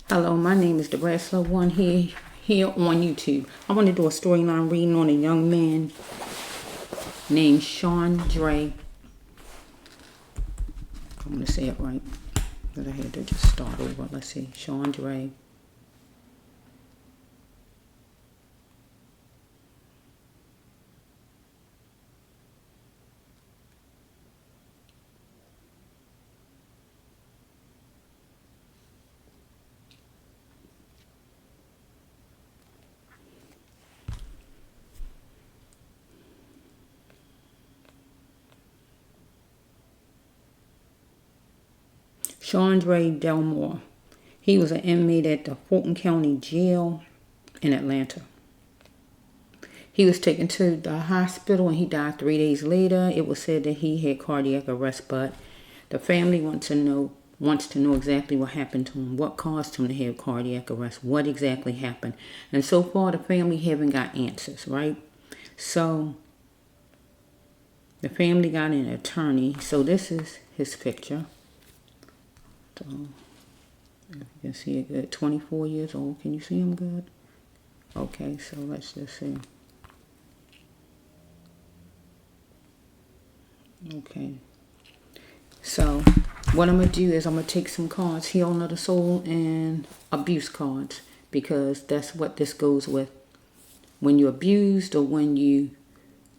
Hello, my name is the Wrestler One here on YouTube. I want to do a storyline reading on a young man named Shawndre. I'm going to say it right, but I had to just start over. Let's see, Shawndre. Shawndre Delmore. He was an inmate at the Fulton County Jail in Atlanta. He was taken to the hospital and he died 3 days later. It was said that he had cardiac arrest, but the family wants to know exactly what happened to him, what caused him to have cardiac arrest, what exactly happened. And so far the family haven't got answers, right? So the family got an attorney. So this is his picture. So, if you can see it good, 24 years old. Can you see him good? Okay, so let's just see. Okay. So, what I'm going to do is I'm going to take some cards, Healing of the Soul and abuse cards, because that's what this goes with. When you're abused or when you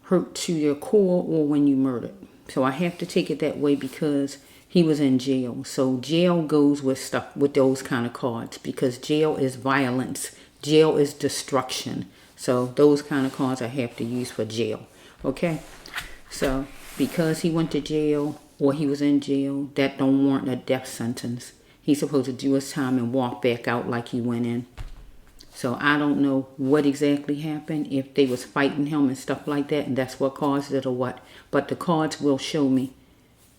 hurt to your core or when you murdered. So I have to take it that way because he was in jail. So jail goes with stuff, with those kind of cards, because jail is violence. Jail is destruction. So those kind of cards I have to use for jail. Okay? So because he went to jail or he was in jail, that don't warrant a death sentence. He's supposed to do his time and walk back out like he went in. So I don't know what exactly happened, if they was fighting him and stuff like that, and that's what caused it or what. But the cards will show me.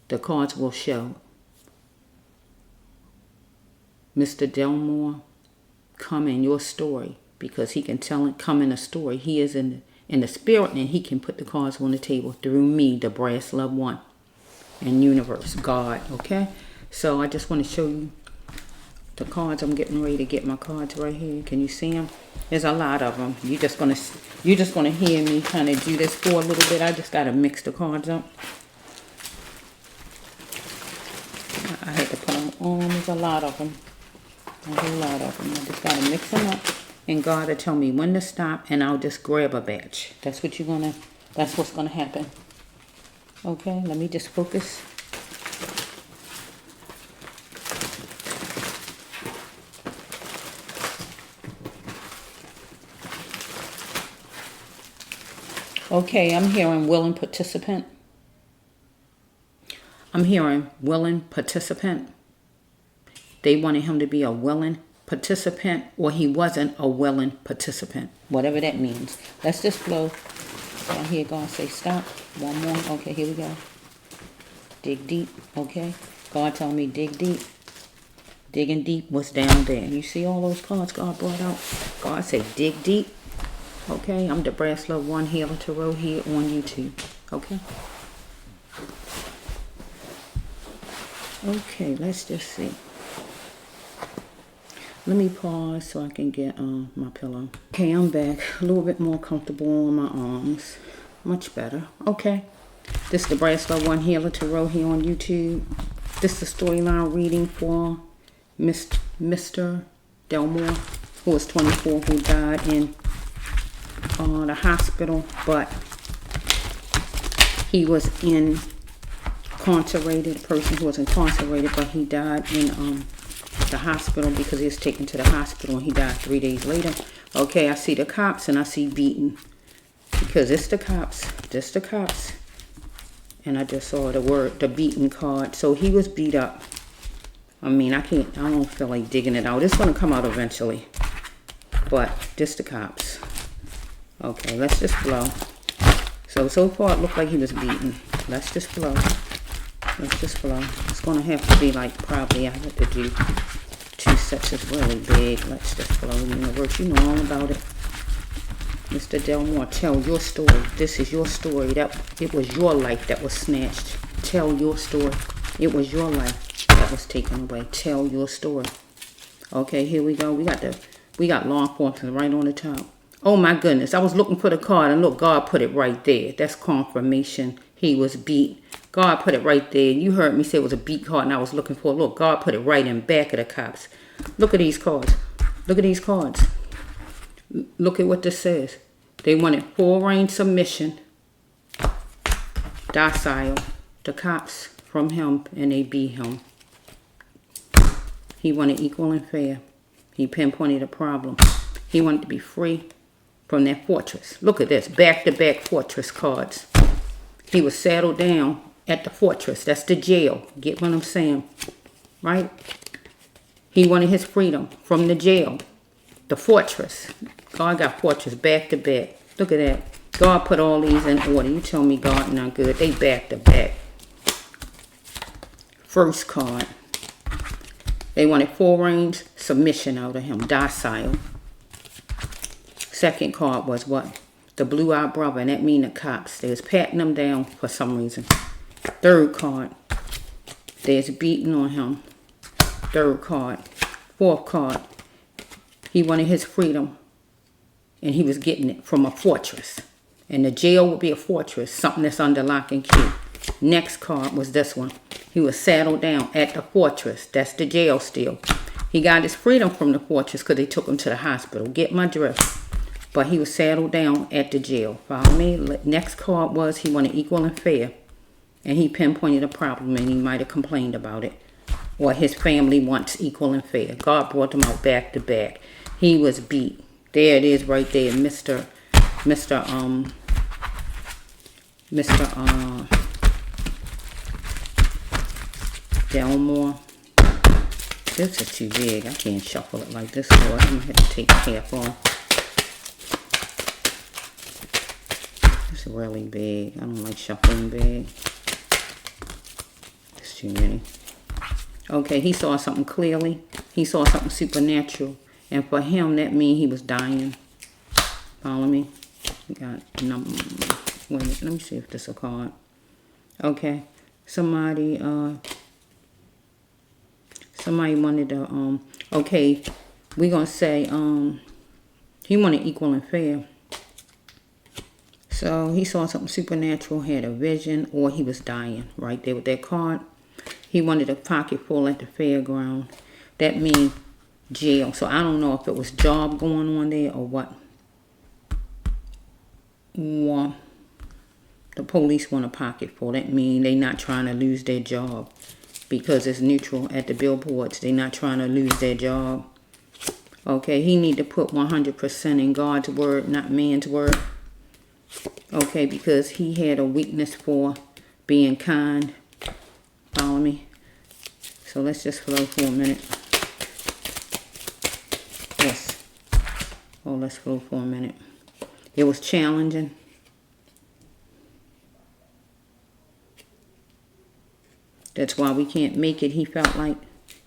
The cards will show. Mr. Delmore, come in your story, because he can come in a story. He is in the spirit, and he can put the cards on the table through me, the brass loved one, and universe, God, okay? So I just want to show you the cards. I'm getting ready to get my cards right here. Can you see them? There's a lot of them. You're just gonna hear me kind of do this for a little bit. I just gotta mix the cards up. I had to put them on. There's a lot of them. There's a lot of them. I just gotta mix them up, and God will tell me when to stop, and I'll just grab a batch. That's what's gonna happen. Okay, let me just focus. Okay, I'm hearing willing participant. I'm hearing willing participant. They wanted him to be a willing participant, or he wasn't a willing participant. Whatever that means. Let's just flow. So I hear God say stop. One more. Okay, here we go. Dig deep. Okay. God told me dig deep. Digging deep was down there. You see all those cards God brought out? God said dig deep. Okay, I'm the Brass Love One Healer Tarot here on YouTube. Okay. Okay, let's just see. Let me pause so I can get my pillow. Okay, I'm back. A little bit more comfortable on my arms. Much better. Okay. This is the Brass Love One Healer Tarot here on YouTube. This is the storyline reading for Mr. Delmore, who was 24, who died in the hospital, but he was incarcerated, a person who was incarcerated, but he died in the hospital because he was taken to the hospital and he died 3 days later. Okay, I see the cops and I see beaten, because it's the cops, just the cops, and I just saw the beaten card. So he was beat up. I mean, I don't feel like digging it out. It's going to come out eventually, but just the cops. Okay, let's just flow. So far it looked like he was beaten. Let's just flow. Let's just flow. It's going to have to be like, probably I have to do 2 sets. It's really big. Let's just flow. Universe, you know all about it. Mr. Delmore, tell your story. This is your story. It was your life that was snatched. Tell your story. It was your life that was taken away. Tell your story. Okay, here we go. We got law enforcement right on the top. Oh my goodness, I was looking for the card and look, God put it right there. That's confirmation. He was beat. God put it right there. You heard me say it was a beat card and I was looking for it. Look, God put it right in back of the cops. Look at these cards. Look at these cards. Look at what this says. They wanted full range submission, docile, the cops from him, and they beat him. He wanted equal and fair. He pinpointed a problem. He wanted to be free from that fortress. Look at this, back-to-back fortress cards. He was saddled down at the fortress. That's the jail. Get what I'm saying? Right? He wanted his freedom from the jail. The fortress. God got fortress back-to-back. Look at that. God put all these in order. You tell me God not good. They back-to-back. First card. They wanted full range submission out of him. Docile. Second card was what? The blue-eyed brother, and that mean the cops. They was patting him down for some reason. Third card. They was beating on him. Third card. Fourth card. He wanted his freedom, and he was getting it from a fortress. And the jail would be a fortress, something that's under lock and key. Next card was this one. He was saddled down at the fortress. That's the jail still. He got his freedom from the fortress because they took him to the hospital. Get my drift. But he was saddled down at the jail. Follow me? Next card was he wanted equal and fair. And he pinpointed a problem and he might have complained about it. Or his family wants equal and fair. God brought them out back to back. He was beat. There it is right there. Mr. Delmore. This is too big. I can't shuffle it like this, Lord. I'm going to have to take the half off. It's really big. I don't like shuffling big. It's too many. Okay, he saw something clearly. He saw something supernatural. And for him, that means he was dying. Follow me? We got number. Wait a minute. Let me see if this is a card. Okay. Somebody wanted to, okay, we're going to say, he wanted equal and fair. So he saw something supernatural, had a vision, or he was dying right there with that card. He wanted a pocket full at the fairground. That means jail. So I don't know if it was job going on there or what. Or the police want a pocket full. That means they not trying to lose their job. Because it's neutral at the billboards. They not trying to lose their job. Okay, he need to put 100% in God's word, not man's word. Okay, because he had a weakness for being kind. Follow me? So let's just flow for a minute. Yes. Oh, let's flow for a minute. It was challenging. That's why we can't make it. He felt like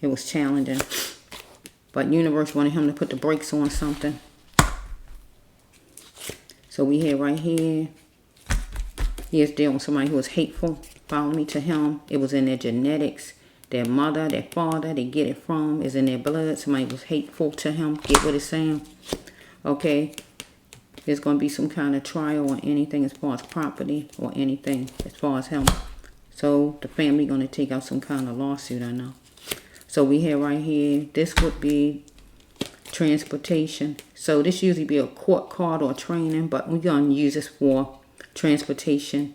it was challenging. But universe wanted him to put the brakes on something. So we had right here. He is dealing with somebody who was hateful. Follow me to him. It was in their genetics. Their mother, their father, they get it from. Is in their blood. Somebody was hateful to him. Get what it's saying? Okay. There's going to be some kind of trial or anything as far as property or anything as far as him. So the family going to take out some kind of lawsuit, I know. So we have right here, this would be transportation. So this usually be a court card or training, but we're going to use this for transportation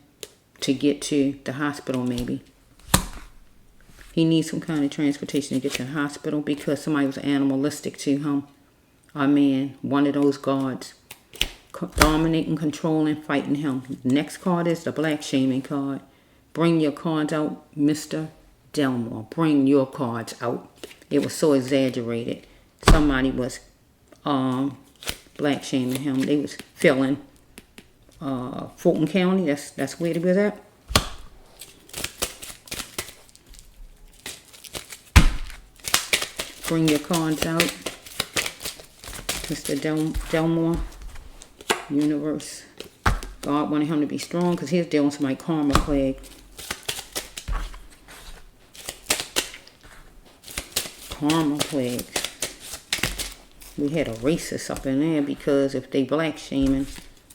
to get to the hospital maybe. He needs some kind of transportation to get to the hospital because somebody was animalistic to him. A man, one of those guards, dominating, controlling, fighting him. Next card is the black shaming card. Bring your cards out, Mr. Delmore. Bring your cards out. It was so exaggerated. Somebody was black shaming him. They was feeling Fulton County. That's where it was at. Bring your cards out, Mr. Delmore. Universe. God wanted him to be strong because he was dealing with some like karma plague. Karma plague. We had a racist up in there because if they black shaming,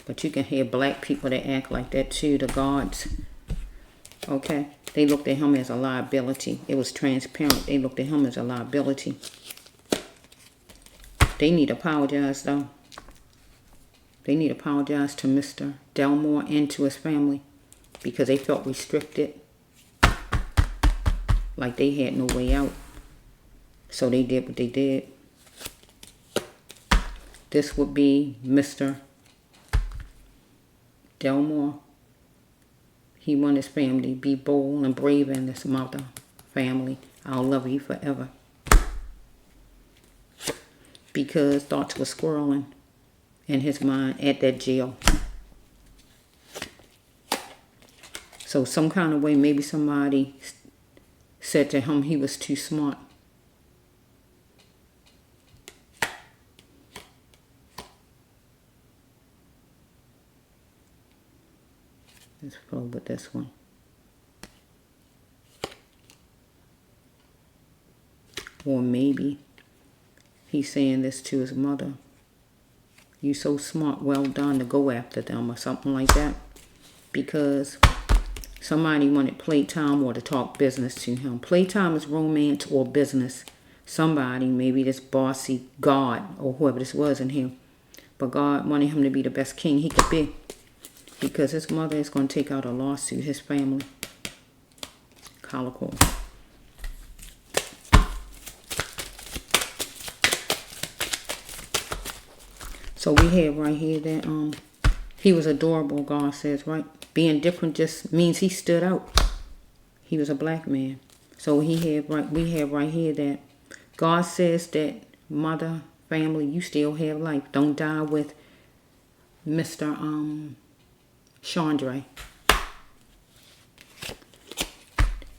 but you can hear black people that act like that too, the guards. Okay? They looked at him as a liability. It was transparent. They looked at him as a liability. They need to apologize though. They need to apologize to Mr. Delmore and to his family because they felt restricted. Like they had no way out. So they did what they did. This would be Mr. Delmore. He wanted his family to be bold and brave in this mother family. I'll love you forever. Because thoughts were swirling in his mind at that jail. So some kind of way, maybe somebody said to him he was too smart. Let's flow with this one. Or maybe he's saying this to his mother. You so smart, well done to go after them or something like that. Because somebody wanted playtime or to talk business to him. Playtime is romance or business. Somebody, maybe this bossy God or whoever this was in here. But God wanted him to be the best king he could be. Because his mother is going to take out a lawsuit, his family. Colical. So we have right here that he was adorable, God says, right? Being different just means he stood out. He was a black man. So we have right here that God says that mother, family, you still have life. Don't die with Mr. Shawndre.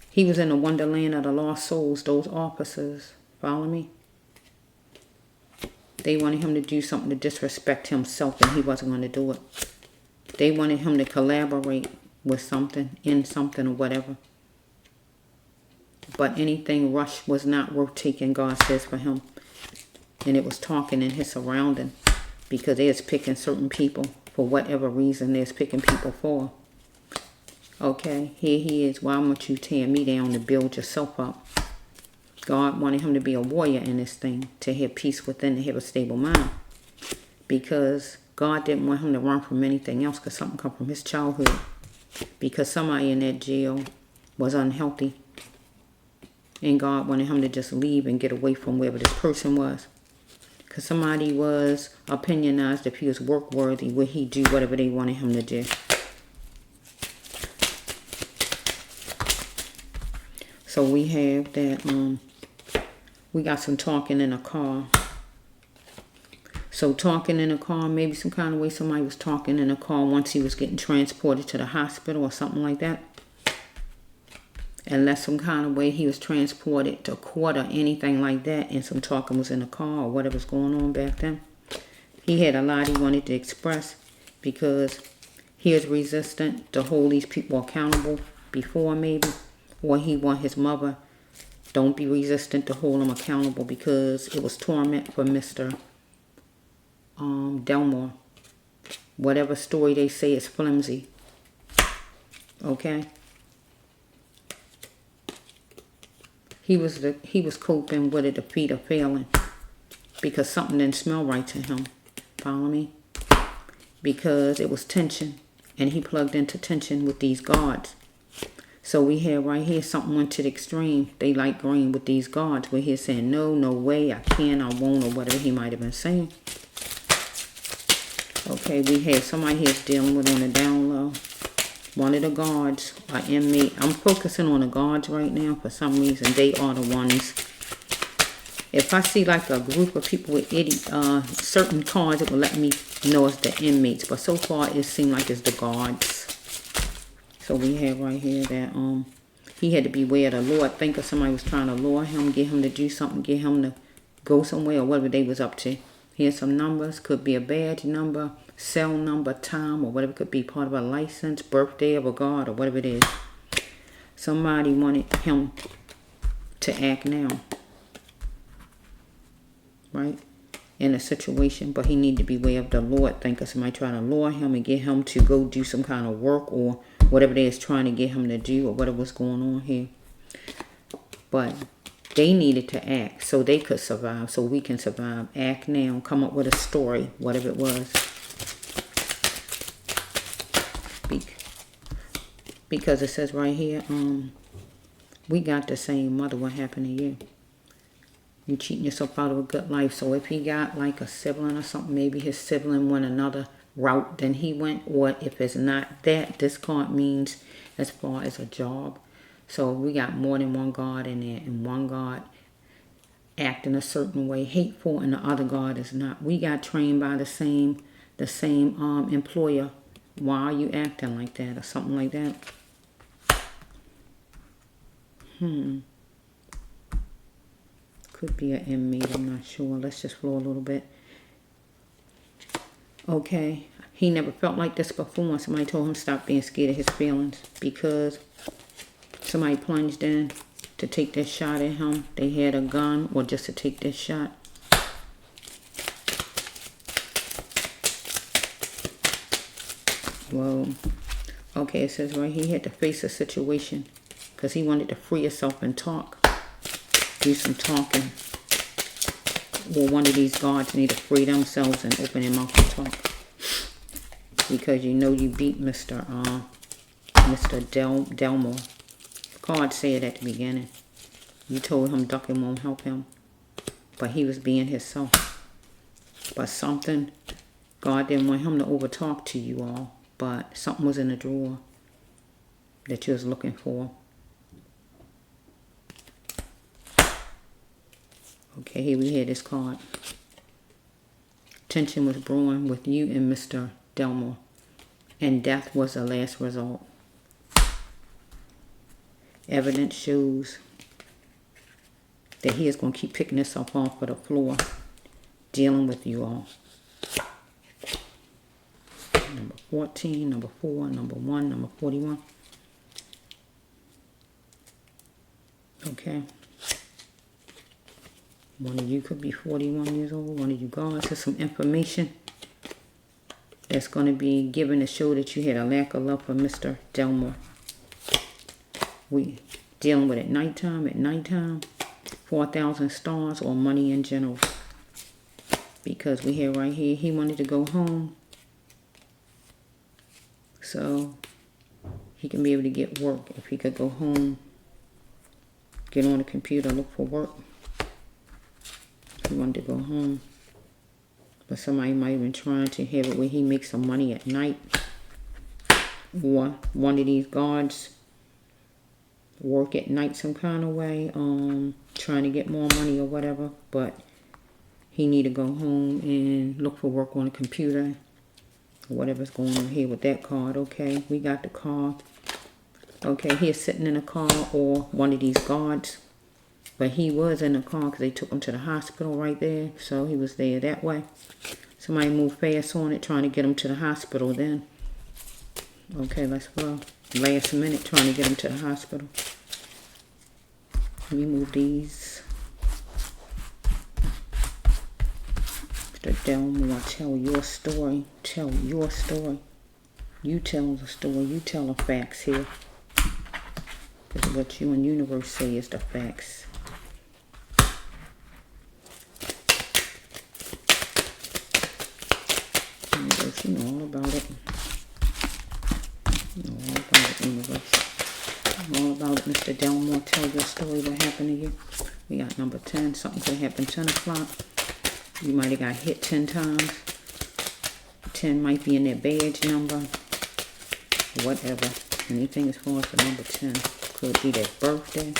He was in the wonderland of the lost souls, those officers. Follow me? They wanted him to do something to disrespect himself and he wasn't going to do it. They wanted him to collaborate with something, in something or whatever. But anything rush was not worth taking, God says, for him. And it was talking in his surrounding because they was picking certain people for whatever reason they was picking people for. Okay, here he is. Why won't you tear me down to build yourself up? God wanted him to be a warrior in this thing, to have peace within, to have a stable mind. Because God didn't want him to run from anything else because something come from his childhood. Because somebody in that jail was unhealthy. And God wanted him to just leave and get away from wherever this person was. Because somebody was opinionized if he was work worthy, would he do whatever they wanted him to do. So we have that, we got some talking in a car. So talking in a car, maybe some kind of way somebody was talking in a car once he was getting transported to the hospital or something like that. Unless some kind of way he was transported to court or anything like that and some talking was in the car or whatever's going on back then. He had a lot he wanted to express because he is resistant to hold these people accountable before maybe. Or he want his mother, don't be resistant to hold him accountable because it was torment for Mr. Delmore. Whatever story they say is flimsy. Okay? He was coping with a defeat or failing because something didn't smell right to him. Follow me? Because it was tension, and he plugged into tension with these guards. So we have right here something went to the extreme. They like green with these guards. We're here saying no, no way, I can, I won't, or whatever he might have been saying. Okay, we have somebody here's dealing with on the down low. One of the guards, an inmate. I'm focusing on the guards right now for some reason. They are the ones. If I see like a group of people with certain cards, it will let me know it's the inmates. But so far, it seems like it's the guards. So we have right here that he had to beware of the Lord. Think of somebody was trying to lure him, get him to do something, get him to go somewhere or whatever they was up to. Here's some numbers. Could be a badge number, cell number, time, or whatever. Could be part of a license, birthday of a guard, or whatever it is. Somebody wanted him to act now. Right? in a situation, but he need to beware of the Lord thing, because somebody trying to lure him and get him to go do some kind of work or whatever they is trying to get him to do or whatever was going on here. But they needed to act so they could survive, so we can survive. Act now, come up with a story, whatever it was. Because it says right here, we got the same mother. What happened to you? You cheating yourself out of a good life. So if he got like a sibling or something, maybe his sibling went another route than he went. Or if it's not that, this card means as far as a job. So we got more than one God in there. And one God acting a certain way, hateful, and the other God is not. We got trained by the same employer. Why are you acting like that or something like that? Could be an inmate, I'm not sure. Let's just flow a little bit. Okay. He never felt like this before. Somebody told him stop being scared of his feelings because somebody plunged in to take this shot at him. They had a gun or just to take this shot. Well, okay, it says right here he had to face a situation because he wanted to free himself and talk. Do some talking. Well, one of these guards need to free themselves and open their mouth and talk. Because you know you beat Mr. Delmore. Card said at the beginning. You told him ducking won't help him. But he was being himself. But something, God didn't want him to overtalk to you all. But something was in the drawer that you was looking for. Okay, here we had this card. Tension was brewing with you and Mr. Delmore. And death was the last result. Evidence shows that he is going to keep picking himself off of the floor, dealing with you all. Number 14, number 4, number 1, number 41. Okay. One of you could be 41 years old. One of you guys has some information that's going to be given to show that you had a lack of love for Mr. Delmore. We dealing with at nighttime, 4,000 stars or money in general. Because we have right here, he wanted to go home. So he can be able to get work. If he could go home, get on the computer, look for work. He wanted to go home. But somebody might have been trying to have it where he makes some money at night. Or one of these guards work at night some kind of way. Trying to get more money or whatever. But he need to go home and look for work on the computer. Or whatever's going on here with that card. Okay, we got the car. Okay, he's sitting in a car or one of these guards. But he was in the car because they took him to the hospital right there. So he was there that way. Somebody moved fast on it trying to get him to the hospital then. Okay, let's go. Last minute trying to get him to the hospital. Let me move these. Mr. Delmore, tell your story. Tell your story. You tell the story. You tell the facts here. Because what you and universe say is the facts. Universe, you know all about it. You know all about it, universe. All about it, Mr. Delmore. Tell your story. What happened to you? We got number 10. Something could happen 10 o'clock. You might have got hit 10 times. 10 might be in their badge number. Whatever. Anything as far as the number 10. Could be their birthday.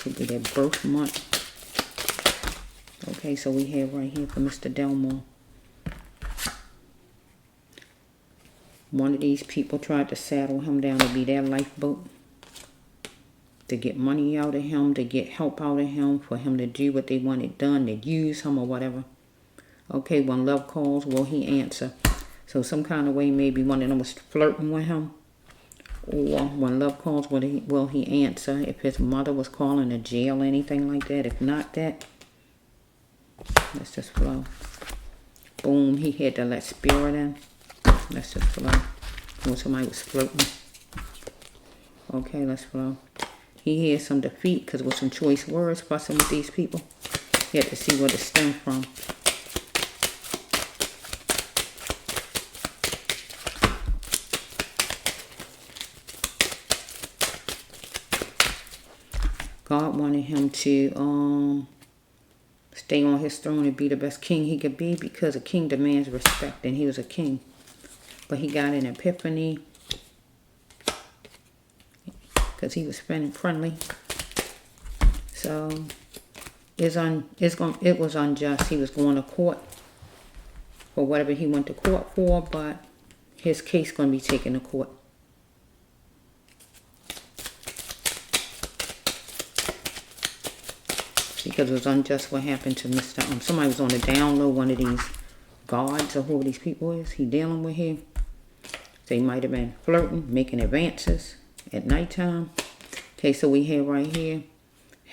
Could be their birth month. Okay, so we have right here for Mr. Delmore. One of these people tried to saddle him down to be their lifeboat. To get money out of him, to get help out of him, for him to do what they wanted done, to use him or whatever. Okay, when love calls, will he answer? So some kind of way, maybe one of them was flirting with him. Or when love calls, will he answer? If his mother was calling to jail or anything like that. If not that, Let's just flow. Boom, he had to let spirit in. Let's just flow. When somebody was flirting. Okay, let's flow. He had some defeat because with some choice words fussing with these people. He had to see where it stemmed from. God wanted him to stay on his throne and be the best king he could be, because a king demands respect, and he was a king. But he got an epiphany because he was friendly. So it was unjust. He was going to court for whatever he went to court for, but his case going to be taken to court. Because it was unjust what happened to Mr. Somebody was on the down low, one of these guards or who these people is he dealing with here. They might have been flirting, making advances at nighttime. Okay, so we have right here,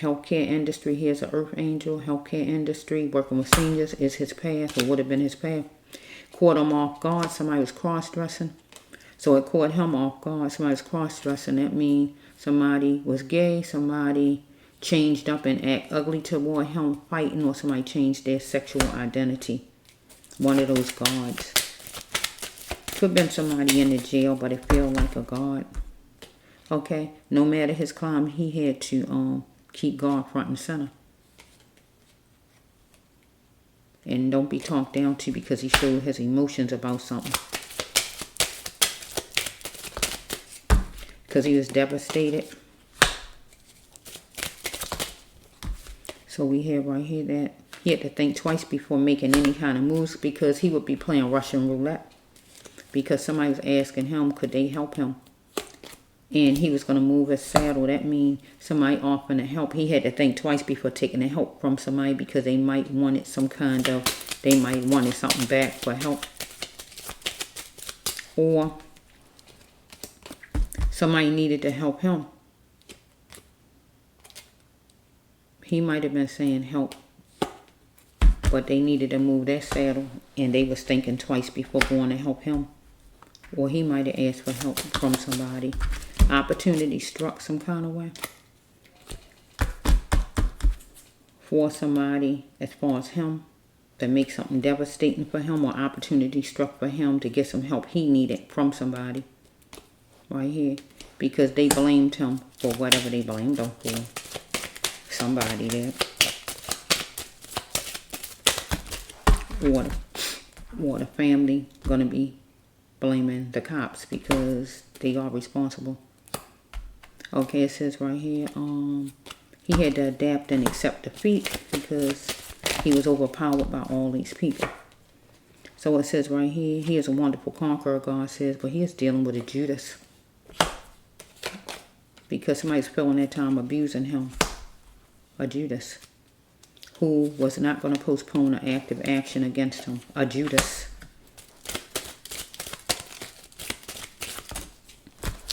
healthcare industry. Here's an earth angel, healthcare industry, working with seniors is his path, or would have been his path. Caught him off guard. Somebody was cross-dressing. So it caught him off guard. Somebody was cross-dressing. That means somebody was gay, somebody changed up and act ugly toward him fighting, or somebody changed their sexual identity. One of those guards. Could have been somebody in the jail, but it felt like a guard. Okay, no matter his crime, he had to keep God front and center. And don't be talked down to because he showed his emotions about something. Because he was devastated. So we have right here that he had to think twice before making any kind of moves, because he would be playing Russian roulette. Because somebody was asking him, could they help him? And he was going to move his saddle. That means somebody offering to help. He had to think twice before taking the help from somebody, because they might wanted some kind of, they might wanted something back for help. Or somebody needed to help him. He might have been saying help, but they needed to move their saddle, and they was thinking twice before going to help him. Or he might have asked for help from somebody. Opportunity struck some kind of way for somebody as far as him to make something devastating for him, or opportunity struck for him to get some help he needed from somebody right here, because they blamed him for whatever they blamed him for. Somebody there, or the family gonna be blaming the cops because they are responsible. Okay, it says right here, he had to adapt and accept defeat because he was overpowered by all these people. So it says right here, he is a wonderful conqueror, God says, but he is dealing with a Judas. Because somebody's feeling that time abusing him. A Judas. Who was not going to postpone an active action against him. A Judas.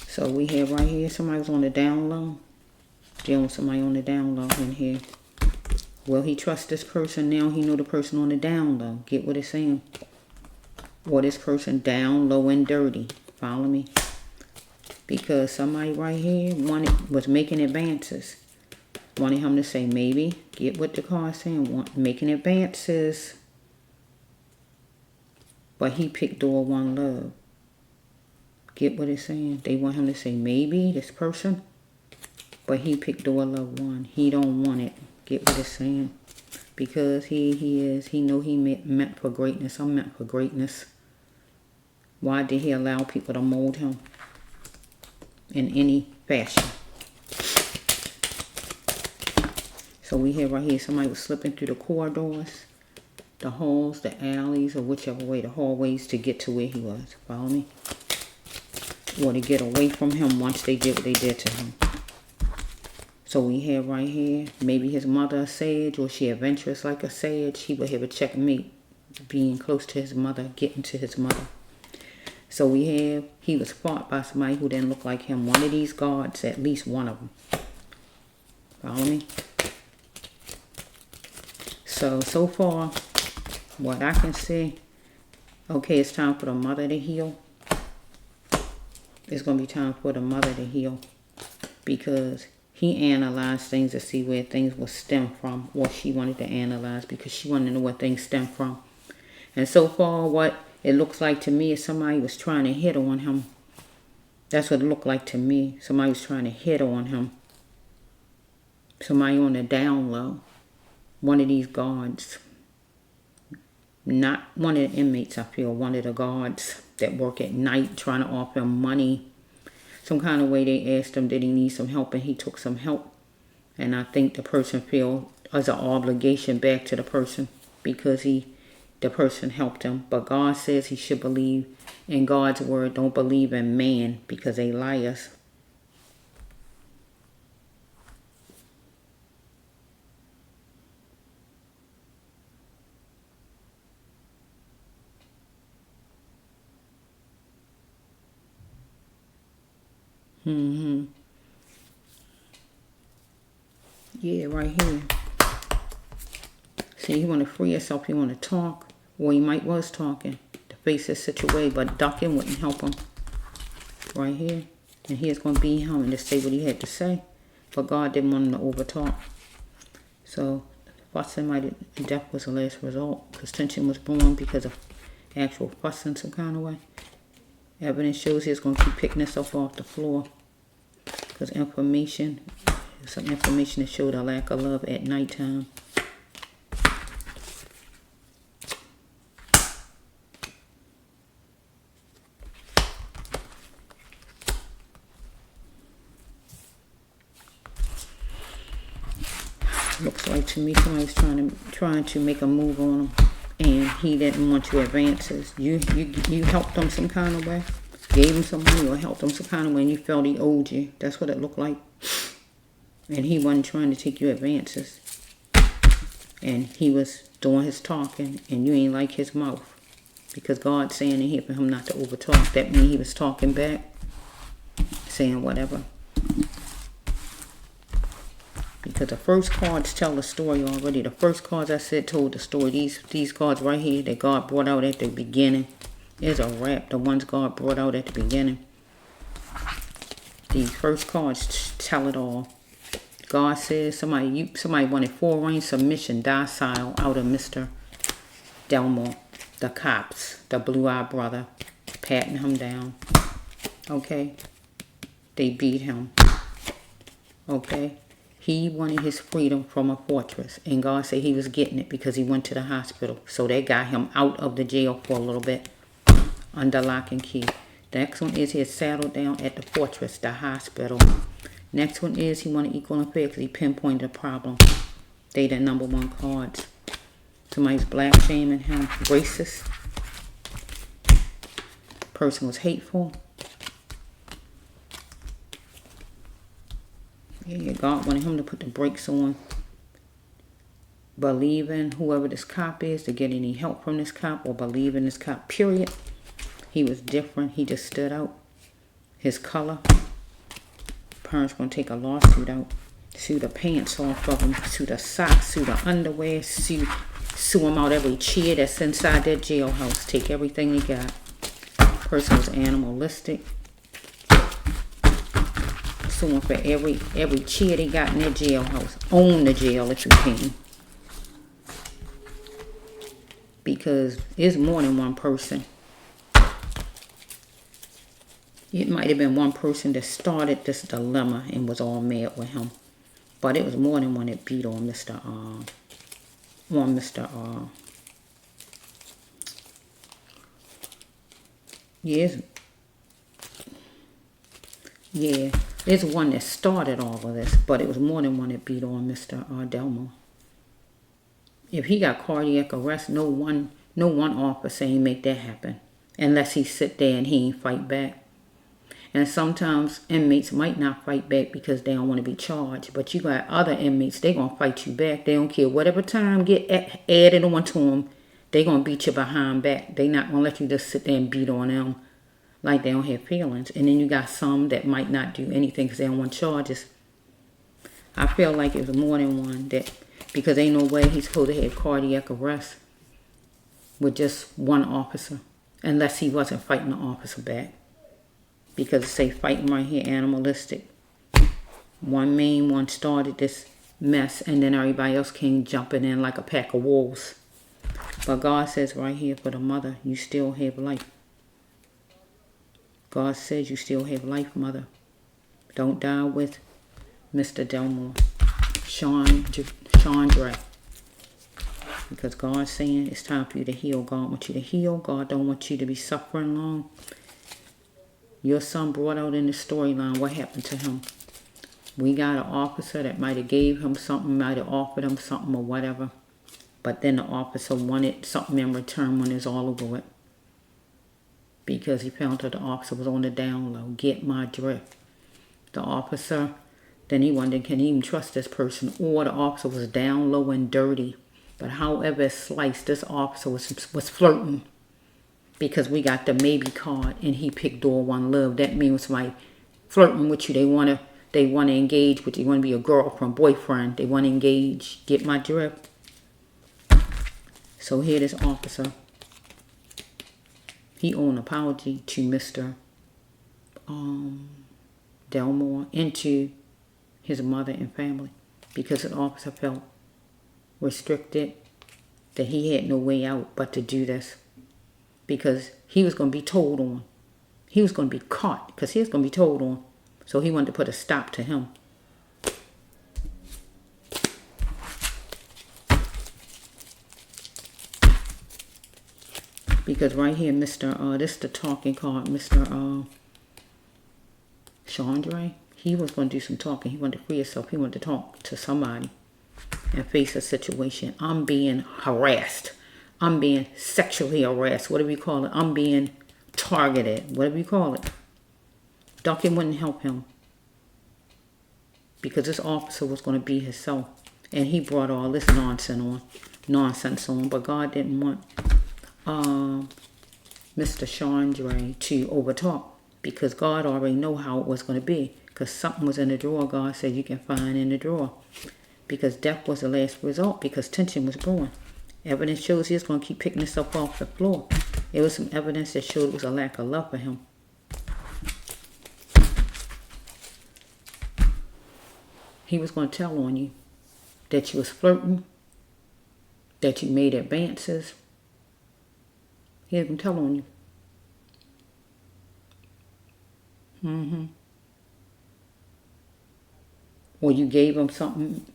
So we have right here, somebody was on the down low. Dealing with somebody on the down low in here. Will he trust this person? Now he know the person on the down low. Get what it's saying? Or this person down low and dirty. Follow me? Because somebody right here was making advances. Wanted him to say maybe. Get what the card's saying. Making advances. But he picked door one love. Get what it's saying? They want him to say maybe this person. But he picked door love one. He don't want it. Get what it's saying? Because he know he meant for greatness. I'm meant for greatness. Why did he allow people to mold him in any fashion? So we have right here, somebody was slipping through the corridors, the halls, the alleys, or whichever way, the hallways to get to where he was. Follow me? Or to get away from him once they did what they did to him. So we have right here, maybe his mother a sage, or she adventurous like a sage. He would have a checkmate, being close to his mother, getting to his mother. So we have, he was fought by somebody who didn't look like him. One of these guards, at least one of them. Follow me? So far, what I can see, okay, it's time for the mother to heal. It's going to be time for the mother to heal. Because he analyzed things to see where things will stem from. Or she wanted to analyze because she wanted to know where things stem from. And so far, what it looks like to me is somebody was trying to hit on him. That's what it looked like to me. Somebody was trying to hit on him. Somebody on the down low. One of these guards. Not one of the inmates, I feel. One of the guards that work at night trying to offer him money. Some kind of way they asked him, did he need some help? And he took some help. And I think the person feels as an obligation back to the person because the person helped him. But God says he should believe in God's word. Don't believe in man because they liars. Yeah, right here. See, you want to free yourself. You want to talk. Or you might was talking to face this situation, but ducking wouldn't help him. Right here. And here's going to be him and to say what he had to say. But God didn't want him to overtalk. So, fussing death was the last result. Because tension was born because of actual fussing some kind of way. Evidence shows he's going to keep picking himself off the floor. Because some information that showed a lack of love at nighttime. Looks like to me somebody was trying to make a move on him, and he didn't want your advances. You helped him some kind of way, gave him some money or helped him some kind of way, and you felt he owed you. That's what it looked like. And he wasn't trying to take your advances. And he was doing his talking, and you ain't like his mouth. Because God's saying in here for him not to overtalk. That means he was talking back, saying whatever. Because the first cards tell the story already. The first cards I said told the story. These cards right here that God brought out at the beginning is a wrap. The ones God brought out at the beginning. These first cards tell it all. God says somebody wanted full range submission, docile out of Mr. Delmore. The cops, the blue-eyed brother, patting him down. Okay? They beat him. Okay? He wanted his freedom from a fortress. And God said he was getting it because he went to the hospital. So they got him out of the jail for a little bit. Under lock and key. The next one is he had settled down at the fortress, the hospital. Next one is he wanted equal and fair because he pinpointed the problem. They the number one cards. Somebody's black shaming him. Racist. Person was hateful. Yeah, God wanted him to put the brakes on. Believing whoever this cop is to get any help from this cop or believe in this cop, period. He was different. He just stood out. His color. Parents going to take a lawsuit out. Sue the pants off of him. Sue the socks. Sue the underwear. Sue him out every chair that's inside their jailhouse. Take everything they got. Person was animalistic. Sue him for every chair they got in their jailhouse. Own the jail if you can. Because it's more than one person. It might have been one person that started this dilemma and was all mad with him. But it was more than one that beat on There's one that started all of this, but it was more than one that beat on Mr. Delmore. If he got cardiac arrest, no one officer ain't make that happen. Unless he sit there and he ain't fight back. And sometimes inmates might not fight back because they don't want to be charged. But you got other inmates, they going to fight you back. They don't care. Whatever time get added on to them, they going to beat you behind back. They not going to let you just sit there and beat on them like they don't have feelings. And then you got some that might not do anything because they don't want charges. I feel like it was more than one that Because ain't no way he's supposed to have cardiac arrest with just one officer. Unless he wasn't fighting the officer back. Because it say fighting right here, animalistic. One main one started this mess, and then everybody else came jumping in like a pack of wolves. But God says right here for the mother, you still have life. God says you still have life, mother. Don't die with Mr. Delmore. Shawndre. Because God's saying it's time for you to heal. God wants you to heal. God don't want you to be suffering long. Your son brought out in the storyline what happened to him. We got an officer that might have gave him something, might have offered him something or whatever. But then the officer wanted something in return when it's all over with. Because he found that the officer was on the down low. Get my drift. The officer, then he wondered, can he even trust this person? Or the officer was down low and dirty. But however it's sliced, this officer was flirting. Because we got the maybe card and he picked door one love. That means somebody flirting with you. They want to engage with you. They want to be a girlfriend, boyfriend. They want to engage. Get my drift? So here this officer, he owed an apology to Mr. Delmore and to his mother and family. Because the officer felt restricted, that he had no way out but to do this. Because he was going to be told on. He was going to be caught because he was going to be told on. So he wanted to put a stop to him. Because right here, this is the talking card, Mr. Shawndre. He was going to do some talking. He wanted to free himself. He wanted to talk to somebody and face a situation. I'm being harassed. I'm being sexually harassed. Whatever you call it. I'm being targeted. Whatever you call it. Duncan wouldn't help him. Because this officer was going to be himself. And he brought all this nonsense on. But God didn't want Mr. Shawndre to overtalk. Because God already know how it was going to be. Because something was in the drawer. God said you can find in the drawer. Because death was the last result. Because tension was growing. Evidence shows he was going to keep picking himself off the floor. There was some evidence that showed it was a lack of love for him. He was going to tell on you that you was flirting, that you made advances. He was going to tell on you. Or you gave him something,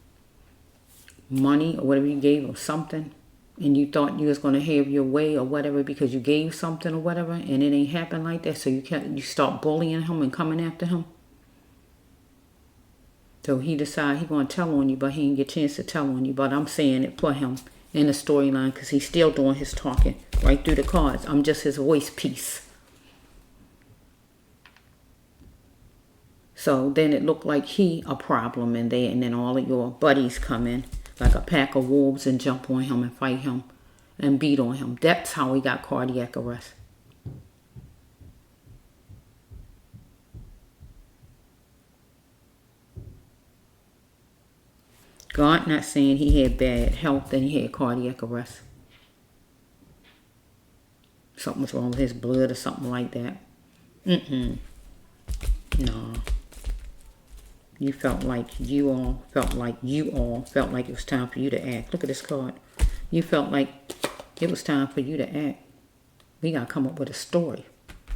money or whatever you gave him, something, and you thought you was going to have your way or whatever because you gave something or whatever, and it ain't happened like that, so you start bullying him and coming after him. So he decided he going to tell on you, but he didn't get a chance to tell on you. But I'm saying it for him in the storyline because he's still doing his talking right through the cards. I'm just his voice piece. So then it looked like he a problem in there, and then all of your buddies come in like a pack of wolves and jump on him and fight him and beat on him. That's how he got cardiac arrest. God not saying he had bad health and he had cardiac arrest. Something was wrong with his blood or something like that. No. You felt like you all felt like it was time for you to act. Look at this card. You felt like it was time for you to act. We got to come up with a story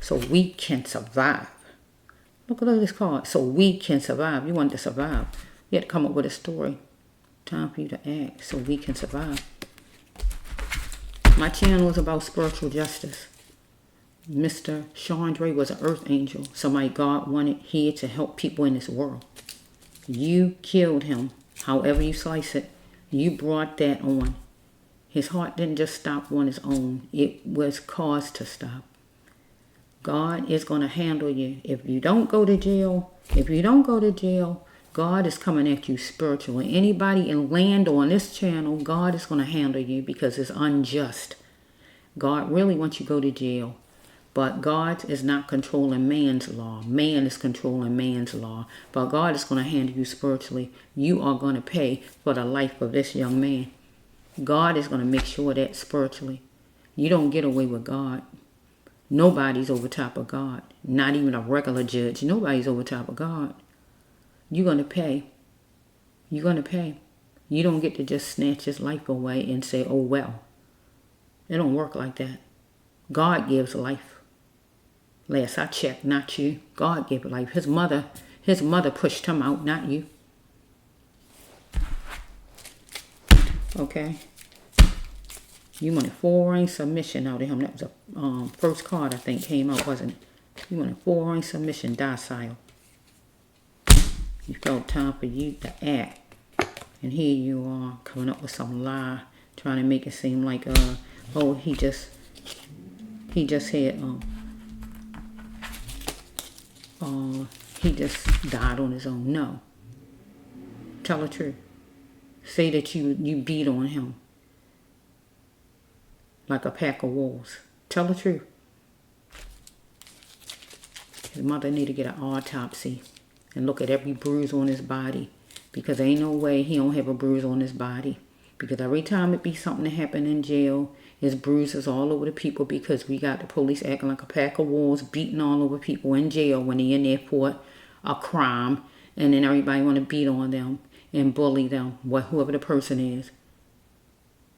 so we can survive. Look at this card. So we can survive. You wanted to survive. You had to come up with a story. Time for you to act so we can survive. My channel is about spiritual justice. Mr. Shawndre was an earth angel. Somebody God wanted here to help people in this world. You killed him. However you slice it, you brought that on. His heart didn't just stop on his own. It was caused to stop. God is going to handle you. If you don't go to jail, God is coming at you spiritually. Anybody in land or on this channel, God is going to handle you because it's unjust. God really wants you to go to jail. But God is not controlling man's law. Man is controlling man's law. But God is going to handle you spiritually. You are going to pay for the life of this young man. God is going to make sure that spiritually. You don't get away with God. Nobody's over top of God. Not even a regular judge. Nobody's over top of God. You're going to pay. You're going to pay. You don't get to just snatch his life away and say, oh, well. It don't work like that. God gives life. Last I checked, not you. God gave life. His mother pushed him out, not you. Okay? You wanted 4-ring submission out of him. That was a first card, I think, came out, wasn't it? You wanted 4-ring submission, docile. You felt time for you to act. And here you are coming up with some lie, trying to make it seem like, oh, he just had, he just died on his own. No. Tell the truth. Say that you beat on him like a pack of wolves. Tell the truth. His mother need to get an autopsy and look at every bruise on his body, because there ain't no way he don't have a bruise on his body. Because every time it be something that happen in jail, there's bruises all over the people, because we got the police acting like a pack of wolves, beating all over people in jail when they in there for a crime, and then everybody want to beat on them and bully them, whoever the person is.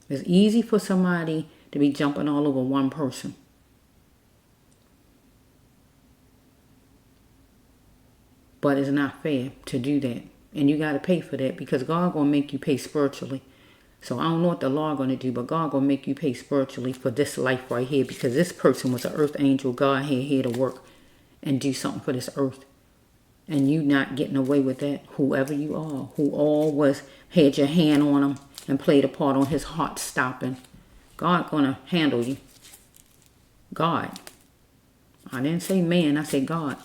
It's easy for somebody to be jumping all over one person. But it's not fair to do that. And you got to pay for that, because God going to make you pay spiritually. So I don't know what the law going to do, but God going to make you pay spiritually for this life right here, because this person was an earth angel. God had here to work and do something for this earth. And you not getting away with that, whoever you are, who all had your hand on him and played a part on his heart stopping. God going to handle you. God. I didn't say man, I said God.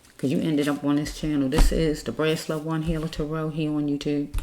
Because you ended up on this channel. This is the Brass Love One Healer Tarot here on YouTube.